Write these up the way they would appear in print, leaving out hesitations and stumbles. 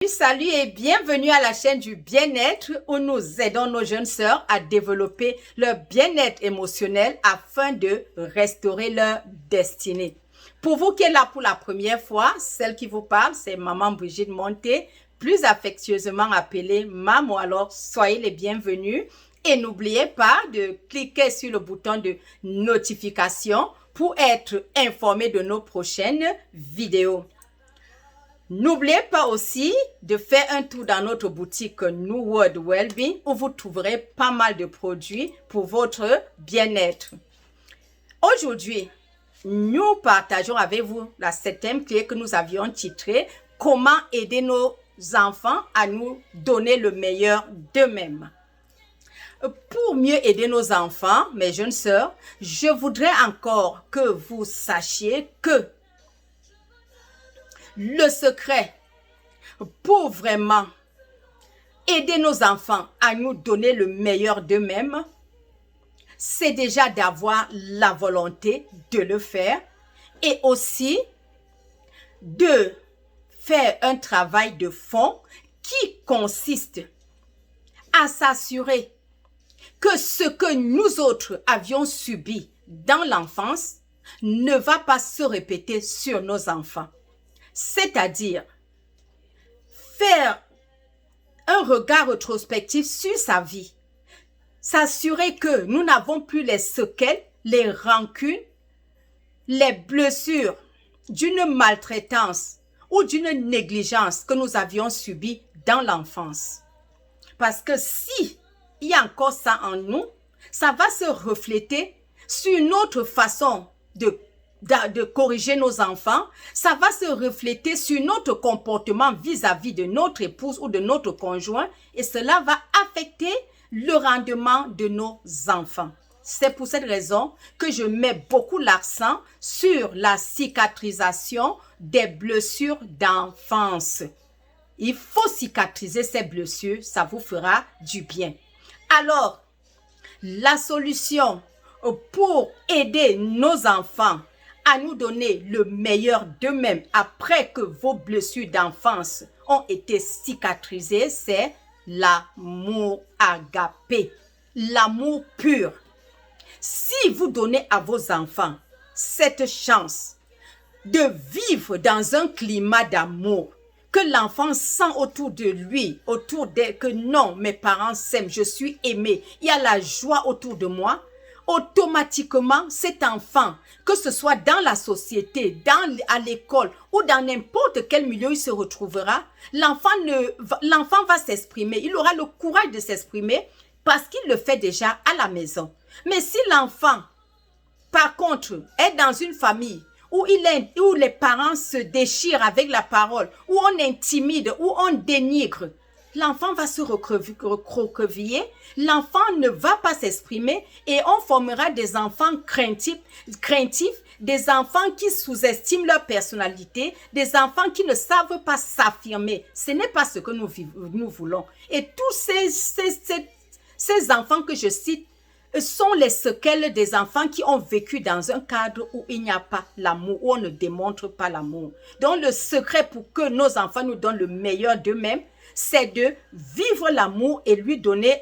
Salut et bienvenue à la chaîne du bien-être où nous aidons nos jeunes sœurs à développer leur bien-être émotionnel afin de restaurer leur destinée. Pour vous qui êtes là pour la première fois, celle qui vous parle, c'est Maman Brigitte Monté, plus affectueusement appelée Maman. Alors, soyez les bienvenus et n'oubliez pas de cliquer sur le bouton de notification pour être informé de nos prochaines vidéos. N'oubliez pas aussi de faire un tour dans notre boutique New World Wellbeing où vous trouverez pas mal de produits pour votre bien-être. Aujourd'hui, nous partageons avec vous la 7e clé que nous avions titrée « Comment aider nos enfants à nous donner le meilleur d'eux-mêmes ». Pour mieux aider nos enfants, mes jeunes sœurs, je voudrais encore que vous sachiez que le secret pour vraiment aider nos enfants à nous donner le meilleur d'eux-mêmes, c'est déjà d'avoir la volonté de le faire et aussi de faire un travail de fond qui consiste à s'assurer que ce que nous autres avions subi dans l'enfance ne va pas se répéter sur nos enfants. C'est-à-dire faire un regard rétrospectif sur sa vie, s'assurer que nous n'avons plus les séquelles, les rancunes, les blessures d'une maltraitance ou d'une négligence que nous avions subies dans l'enfance. Parce que si il y a encore ça en nous, ça va se refléter sur une autre façon de corriger nos enfants, ça va se refléter sur notre comportement vis-à-vis de notre épouse ou de notre conjoint et cela va affecter le rendement de nos enfants. C'est pour cette raison que je mets beaucoup l'accent sur la cicatrisation des blessures d'enfance. Il faut cicatriser ces blessures, ça vous fera du bien. Alors, la solution pour aider nos enfants à nous donner le meilleur d'eux-mêmes après que vos blessures d'enfance ont été cicatrisées, c'est l'amour agapé, l'amour pur. Si vous donnez à vos enfants cette chance de vivre dans un climat d'amour, que l'enfant sent autour de lui, autour d'elle, que non, mes parents s'aiment, je suis aimé, il y a la joie autour de moi, automatiquement, cet enfant, que ce soit dans la société, à l'école ou dans n'importe quel milieu il se retrouvera, l'enfant va s'exprimer. Il aura le courage de s'exprimer parce qu'il le fait déjà à la maison. Mais si l'enfant, par contre, est dans une famille où les parents se déchirent avec la parole, où on intimide, où on dénigre, l'enfant va se recroqueviller, l'enfant ne va pas s'exprimer et on formera des enfants craintifs, des enfants qui sous-estiment leur personnalité, des enfants qui ne savent pas s'affirmer. Ce n'est pas ce que nous voulons. Et tous ces enfants que je cite sont les séquelles des enfants qui ont vécu dans un cadre où il n'y a pas l'amour, où on ne démontre pas l'amour. Donc le secret pour que nos enfants nous donnent le meilleur d'eux-mêmes, c'est de vivre l'amour et lui donner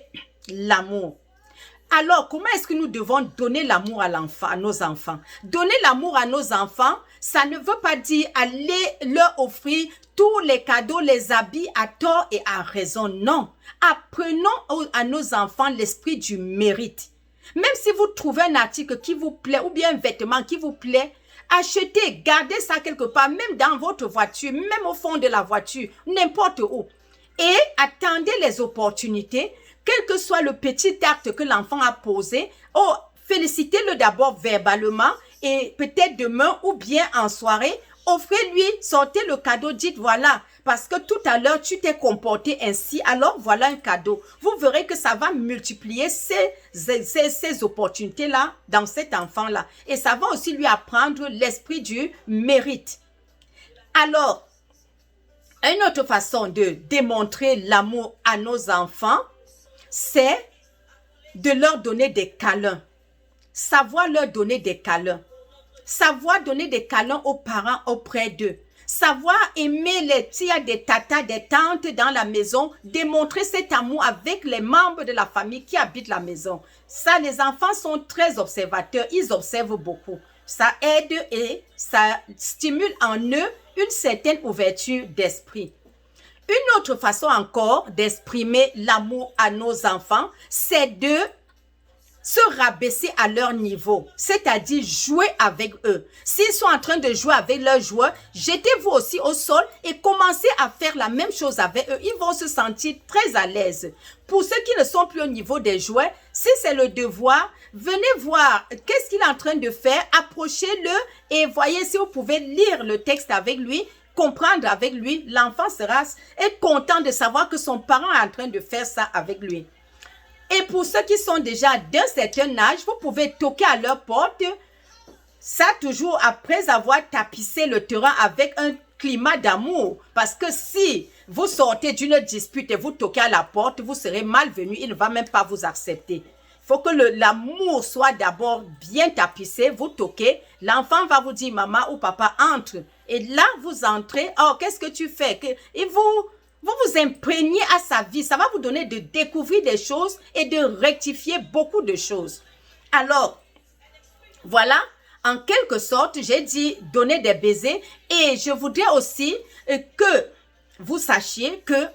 l'amour. Alors, comment est-ce que nous devons donner l'amour à nos enfants? Donner l'amour à nos enfants, ça ne veut pas dire aller leur offrir tous les cadeaux, les habits à tort et à raison. Non. Apprenons à nos enfants l'esprit du mérite. Même si vous trouvez un article qui vous plaît ou bien un vêtement qui vous plaît, achetez, gardez ça quelque part, même dans votre voiture, même au fond de la voiture, n'importe où. Et attendez les opportunités, quel que soit le petit acte que l'enfant a posé. Oh, félicitez-le d'abord verbalement et peut-être demain ou bien en soirée, offrez-lui, sortez le cadeau, dites voilà, parce que tout à l'heure tu t'es comporté ainsi, alors voilà un cadeau. Vous verrez que ça va multiplier ces opportunités-là dans cet enfant-là. Et ça va aussi lui apprendre l'esprit du mérite. Alors, une autre façon de démontrer l'amour à nos enfants, c'est de leur donner des câlins. Savoir leur donner des câlins. Savoir donner des câlins aux parents auprès d'eux. savoir aimer s'il y a des tatas, des tantes dans la maison, démontrer cet amour avec les membres de la famille qui habitent la maison. Ça, les enfants sont très observateurs, ils observent beaucoup. Ça aide et ça stimule en eux une certaine ouverture d'esprit. Une autre façon encore d'exprimer l'amour à nos enfants, c'est de se rabaisser à leur niveau, c'est-à-dire jouer avec eux. S'ils sont en train de jouer avec leurs joueurs, jetez-vous aussi au sol et commencez à faire la même chose avec eux. Ils vont se sentir très à l'aise. Pour ceux qui ne sont plus au niveau des jouets, si c'est le devoir, venez voir qu'est-ce qu'il est en train de faire, approchez-le et voyez si vous pouvez lire le texte avec lui, comprendre avec lui. L'enfant sera content de savoir que son parent est en train de faire ça avec lui. Et pour ceux qui sont déjà d'un certain âge, vous pouvez toquer à leur porte, ça toujours après avoir tapissé le terrain avec un climat d'amour. Parce que si vous sortez d'une dispute et vous toquez à la porte, vous serez malvenu, il ne va même pas vous accepter. Il faut que l'amour soit d'abord bien tapissé, vous toquez, l'enfant va vous dire maman ou papa entre. Et là, vous entrez, oh qu'est-ce que tu fais? Et vous imprégnez à sa vie. Ça va vous donner de découvrir des choses et de rectifier beaucoup de choses. Alors, voilà, en quelque sorte, j'ai dit donner des baisers. Et je voudrais aussi que vous sachiez que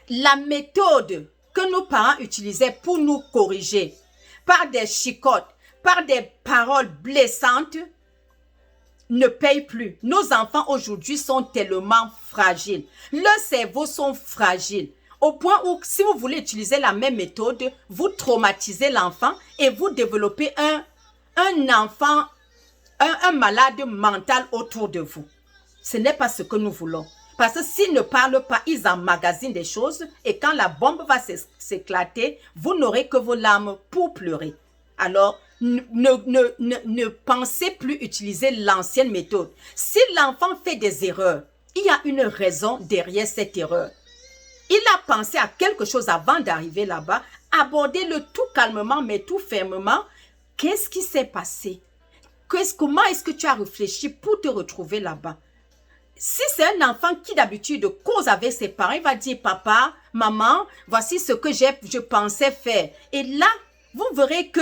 la méthode que nos parents utilisaient pour nous corriger, par des chicottes, par des paroles blessantes, ne paye plus. Nos enfants aujourd'hui sont tellement fragiles. Leurs cerveaux sont fragiles. Au point où, si vous voulez utiliser la même méthode, vous traumatisez l'enfant et vous développez un enfant, un malade mental autour de vous. Ce n'est pas ce que nous voulons. Parce que s'ils ne parlent pas, ils emmagasinent des choses et quand la bombe va s'éclater, vous n'aurez que vos larmes pour pleurer. Alors, ne pensez plus utiliser l'ancienne méthode. Si l'enfant fait des erreurs, il y a une raison derrière cette erreur. Il a pensé à quelque chose avant d'arriver là-bas. Abordez-le tout calmement, mais tout fermement. Qu'est-ce qui s'est passé? Comment est-ce que tu as réfléchi pour te retrouver là-bas? Si c'est un enfant qui d'habitude cause avec ses parents, il va dire, papa, maman, voici ce que je pensais faire. Et là, vous verrez que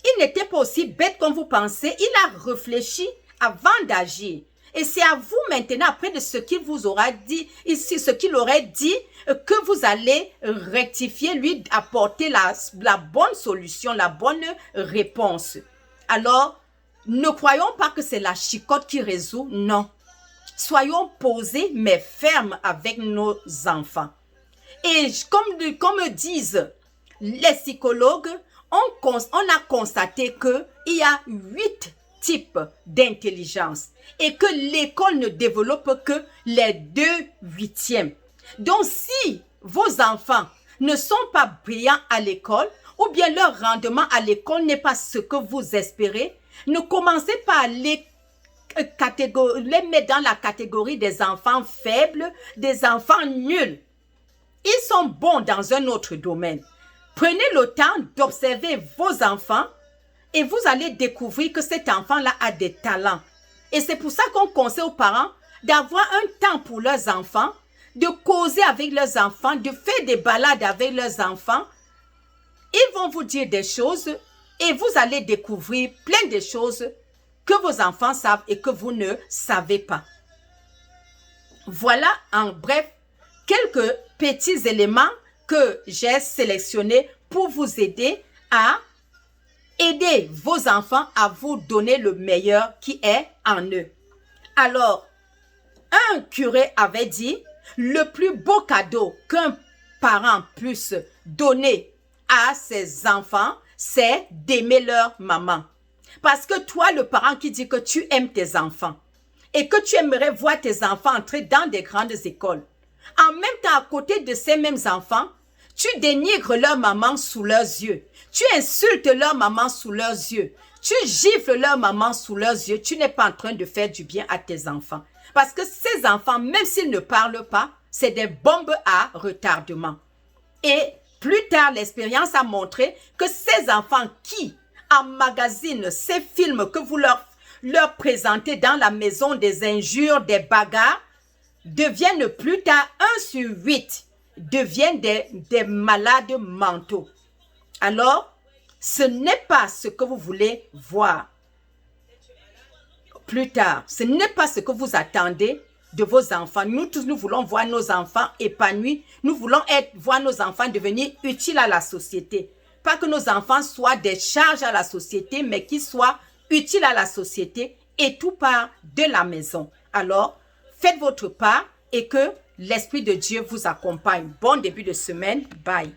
il n'était pas aussi bête comme vous pensez. Il a réfléchi avant d'agir. Et c'est à vous maintenant, après de ce qu'il vous aura dit, ici, ce qu'il aurait dit, que vous allez rectifier, lui apporter la bonne solution, la bonne réponse. Alors, ne croyons pas que c'est la chicotte qui résout, non. Soyons posés mais fermes avec nos enfants. Et comme disent les psychologues, on a constaté qu'il y a 8 types d'intelligence et que l'école ne développe que les 2/8. Donc, si vos enfants ne sont pas brillants à l'école ou bien leur rendement à l'école n'est pas ce que vous espérez, ne commencez pas à les mettre dans la catégorie des enfants faibles, des enfants nuls. Ils sont bons dans un autre domaine. Prenez le temps d'observer vos enfants et vous allez découvrir que cet enfant-là a des talents. Et c'est pour ça qu'on conseille aux parents d'avoir un temps pour leurs enfants, de causer avec leurs enfants, de faire des balades avec leurs enfants. Ils vont vous dire des choses et vous allez découvrir plein de choses que vos enfants savent et que vous ne savez pas. Voilà en bref quelques petits éléments que j'ai sélectionnés pour vous aider à aider vos enfants à vous donner le meilleur qui est en eux. Alors, un curé avait dit, le plus beau cadeau qu'un parent puisse donner à ses enfants, c'est d'aimer leur maman. Parce que toi, le parent qui dit que tu aimes tes enfants et que tu aimerais voir tes enfants entrer dans des grandes écoles, en même temps, à côté de ces mêmes enfants, tu dénigres leur maman sous leurs yeux. Tu insultes leur maman sous leurs yeux. Tu gifles leur maman sous leurs yeux. Tu n'es pas en train de faire du bien à tes enfants. Parce que ces enfants, même s'ils ne parlent pas, c'est des bombes à retardement. Et plus tard, l'expérience a montré que ces enfants qui emmagasinent ces films que vous leur leur présenter dans la maison des injures, des bagarres, deviennent plus tard 1 sur 8, deviennent des malades mentaux. Alors, ce n'est pas ce que vous voulez voir plus tard. Ce n'est pas ce que vous attendez de vos enfants. Nous tous, nous voulons voir nos enfants épanouis. Nous voulons voir nos enfants devenir utiles à la société. Pas que nos enfants soient des charges à la société, mais qu'ils soient utiles à la société et tout part de la maison. Alors, faites votre part et que l'Esprit de Dieu vous accompagne. Bon début de semaine. Bye.